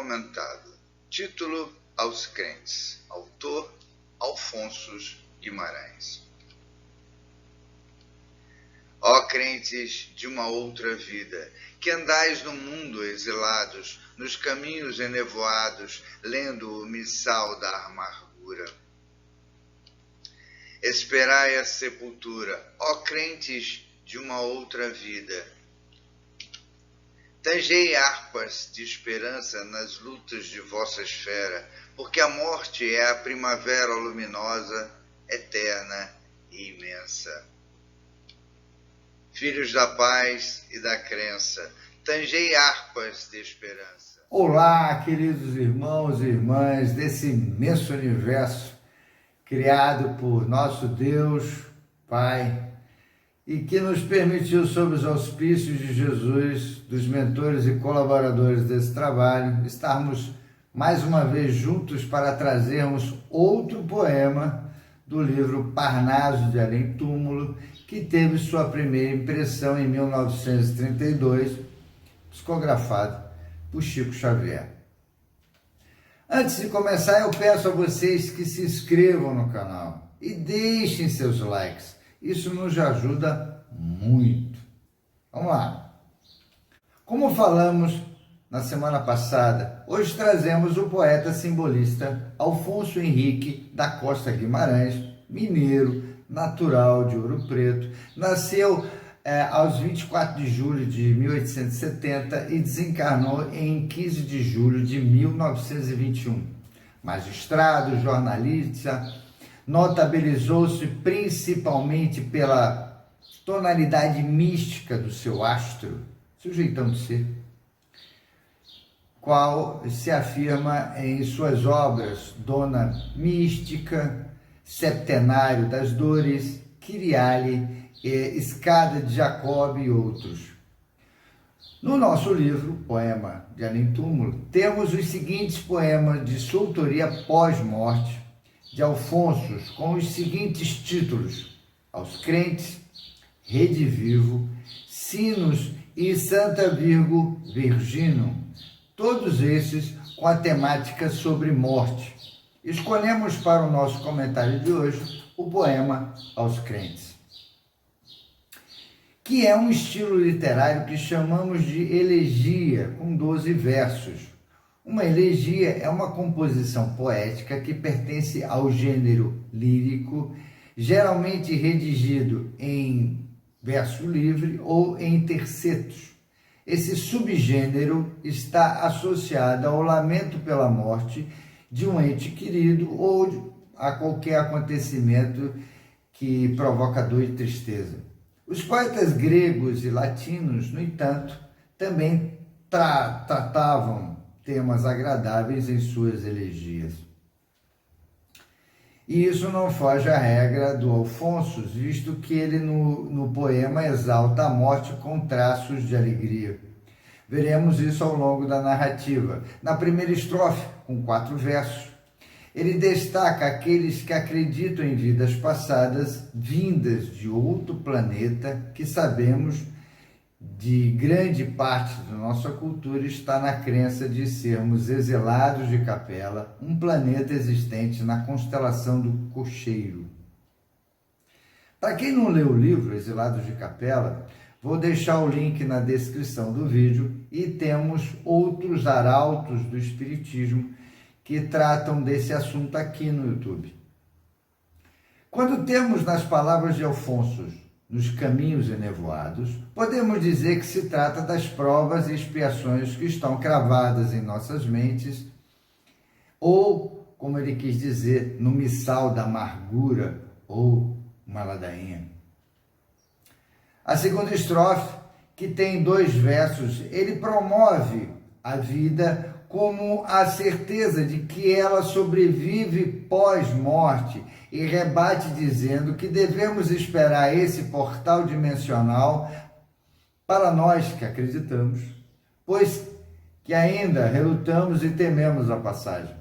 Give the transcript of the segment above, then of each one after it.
comentado. Título: Aos Crentes. Autor: Alfonso Guimarães. Ó crentes de uma outra vida, que andais no mundo exilados, nos caminhos enevoados, lendo o missal da amargura. Esperai a sepultura, ó crentes de uma outra vida. Tangei harpas de esperança nas lutas de vossa esfera, porque a morte é a primavera luminosa, eterna e imensa. Filhos da paz e da crença, tangei harpas de esperança. Olá, queridos irmãos e irmãs desse imenso universo criado por nosso Deus, Pai, e que nos permitiu, sob os auspícios de Jesus, dos mentores e colaboradores desse trabalho, estarmos mais uma vez juntos para trazermos outro poema do livro Parnaso de Além Túmulo, que teve sua primeira impressão em 1932, psicografado por Chico Xavier. Antes de começar, eu peço a vocês que se inscrevam no canal e deixem seus likes. Isso nos ajuda muito. Vamos lá. Como falamos na semana passada, hoje trazemos o poeta simbolista Alfonso Henrique da Costa Guimarães, mineiro, natural de Ouro Preto. Nasceu aos 24 de julho de 1870 e desencarnou em 15 de julho de 1921. Magistrado, jornalista, notabilizou-se principalmente pela tonalidade mística do seu astro, sujeitão de ser, qual se afirma em suas obras Dona Mística, Septenário das Dores, Kyriale, Escada de Jacob e outros. No nosso livro, Poema de Além Túmulo, temos os seguintes poemas de sua autoria pós-morte de Alfonso, com os seguintes títulos: Aos Crentes, Rede Vivo, Sinos e Santa Virgo Virginum, todos esses com a temática sobre morte. Escolhemos para o nosso comentário de hoje o poema Aos Crentes, que é um estilo literário que chamamos de elegia, com 12 versos. Uma elegia é uma composição poética que pertence ao gênero lírico, geralmente redigido em verso livre ou em tercetos. Esse subgênero está associado ao lamento pela morte de um ente querido ou a qualquer acontecimento que provoca dor e tristeza. Os poetas gregos e latinos, no entanto, também tratavam temas agradáveis em suas elegias. E isso não foge à regra do Alfonso, visto que ele no poema exalta a morte com traços de alegria. Veremos isso ao longo da narrativa. Na primeira estrofe, com 4 versos, ele destaca aqueles que acreditam em vidas passadas, vindas de outro planeta, que sabemos de grande parte da nossa cultura está na crença de sermos exilados de Capela, um planeta existente na constelação do Cocheiro. Para quem não leu o livro Exilados de Capela, vou deixar o link na descrição do vídeo e temos outros arautos do Espiritismo que tratam desse assunto aqui no YouTube. Quando temos nas palavras de Alfonso nos caminhos enevoados, podemos dizer que se trata das provas e expiações que estão cravadas em nossas mentes, ou, como ele quis dizer, no missal da amargura ou uma ladainha. A segunda estrofe, que tem 2 versos, ele promove a vida como a certeza de que ela sobrevive pós-morte e rebate dizendo que devemos esperar esse portal dimensional para nós que acreditamos, pois que ainda relutamos e tememos a passagem.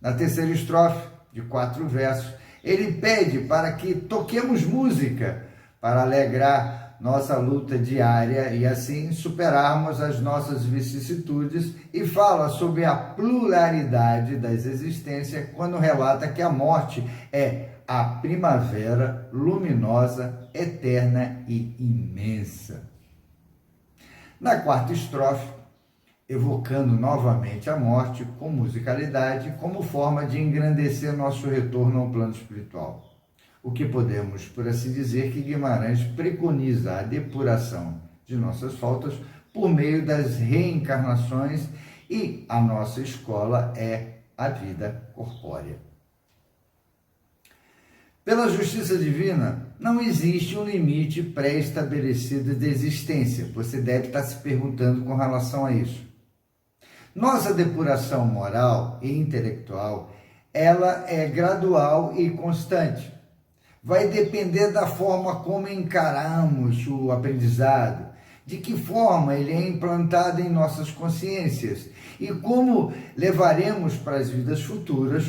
Na terceira estrofe, de 4 versos, ele pede para que toquemos música para alegrar nossa luta diária e assim superarmos as nossas vicissitudes, e fala sobre a pluralidade das existências quando relata que a morte é a primavera luminosa, eterna e imensa. Na quarta estrofe, evocando novamente a morte com musicalidade como forma de engrandecer nosso retorno ao plano espiritual. O que podemos, por assim dizer, que Guimarães preconiza a depuração de nossas faltas por meio das reencarnações, e a nossa escola é a vida corpórea. Pela justiça divina, não existe um limite pré-estabelecido de existência. Você deve estar se perguntando com relação a isso. Nossa depuração moral e intelectual, ela é gradual e constante. Vai depender da forma como encaramos o aprendizado, de que forma ele é implantado em nossas consciências e como levaremos para as vidas futuras,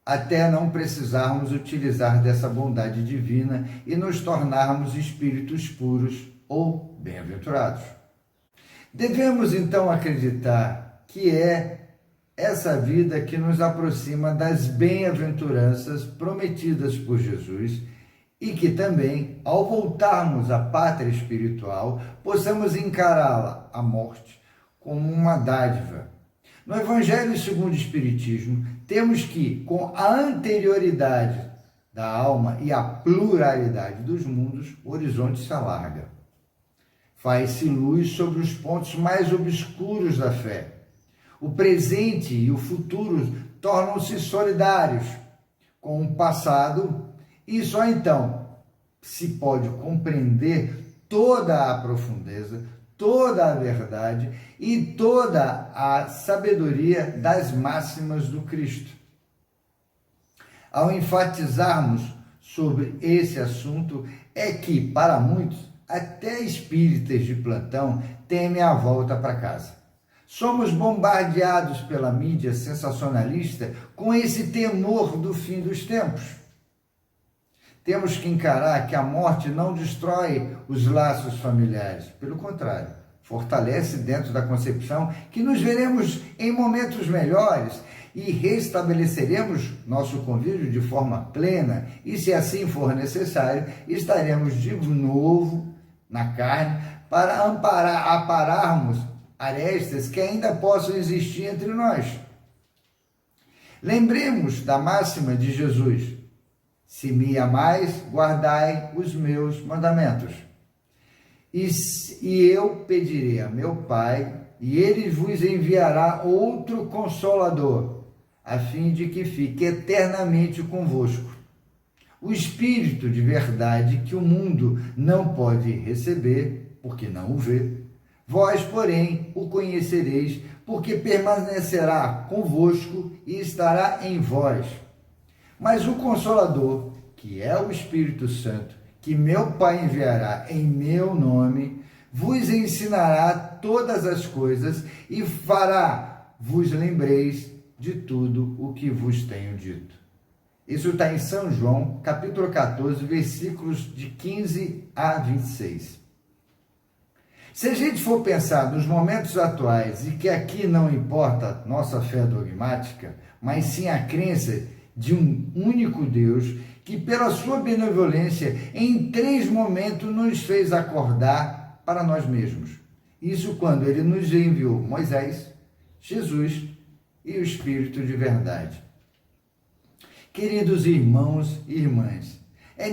até não precisarmos utilizar dessa bondade divina e nos tornarmos espíritos puros ou bem-aventurados. Devemos então acreditar que é essa vida que nos aproxima das bem-aventuranças prometidas por Jesus, e que também, ao voltarmos à pátria espiritual, possamos encará-la, a morte, como uma dádiva. No Evangelho segundo o Espiritismo, temos que, com a anterioridade da alma e a pluralidade dos mundos, o horizonte se alarga. Faz-se luz sobre os pontos mais obscuros da fé. O presente e o futuro tornam-se solidários com o passado, e só então se pode compreender toda a profundeza, toda a verdade e toda a sabedoria das máximas do Cristo. Ao enfatizarmos sobre esse assunto, é que, para muitos, até espíritas de plantão temem a volta para casa. Somos bombardeados pela mídia sensacionalista com esse temor do fim dos tempos. Temos que encarar que a morte não destrói os laços familiares, pelo contrário, fortalece dentro da concepção que nos veremos em momentos melhores e restabeleceremos nosso convívio de forma plena, e se assim for necessário, estaremos de novo na carne para apararmos arestas que ainda possam existir entre nós. Lembremos da máxima de Jesus: se me amais, guardai os meus mandamentos. E eu pedirei a meu Pai, e ele vos enviará outro Consolador, a fim de que fique eternamente convosco. O Espírito de verdade que o mundo não pode receber, porque não o vê. Vós, porém, o conhecereis, porque permanecerá convosco e estará em vós. Mas o Consolador, que é o Espírito Santo, que meu Pai enviará em meu nome, vos ensinará todas as coisas e fará vos lembreis de tudo o que vos tenho dito. Isso está em São João, capítulo 14, versículos de 15 a 26. Se a gente for pensar nos momentos atuais, e que aqui não importa nossa fé dogmática, mas sim a crença de um único Deus, que pela sua benevolência, em 3 momentos nos fez acordar para nós mesmos. Isso quando ele nos enviou Moisés, Jesus e o Espírito de verdade. Queridos irmãos e irmãs, é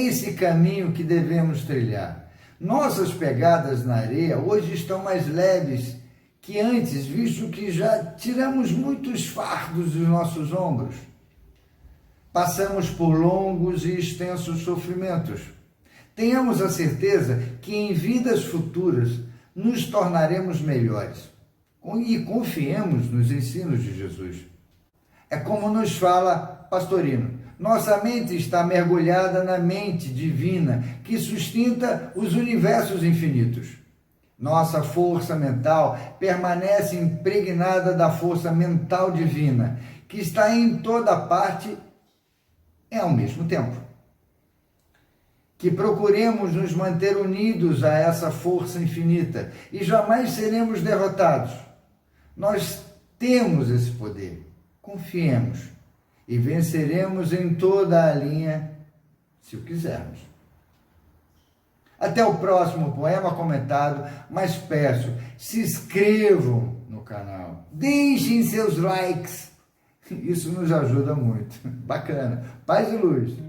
esse caminho que devemos trilhar. Nossas pegadas na areia hoje estão mais leves que antes, visto que já tiramos muitos fardos dos nossos ombros. Passamos por longos e extensos sofrimentos. Tenhamos a certeza que em vidas futuras nos tornaremos melhores. E confiemos nos ensinos de Jesus. É como nos fala Pastorino: nossa mente está mergulhada na mente divina que sustenta os universos infinitos. Nossa força mental permanece impregnada da força mental divina, que está em toda parte e ao mesmo tempo. que procuremos nos manter unidos a essa força infinita e jamais seremos derrotados. Nós temos esse poder, confiemos e venceremos em toda a linha, se o quisermos. Até o próximo poema comentado, mas peço, se inscrevam no canal, deixem seus likes, isso nos ajuda muito. Bacana. Paz e luz.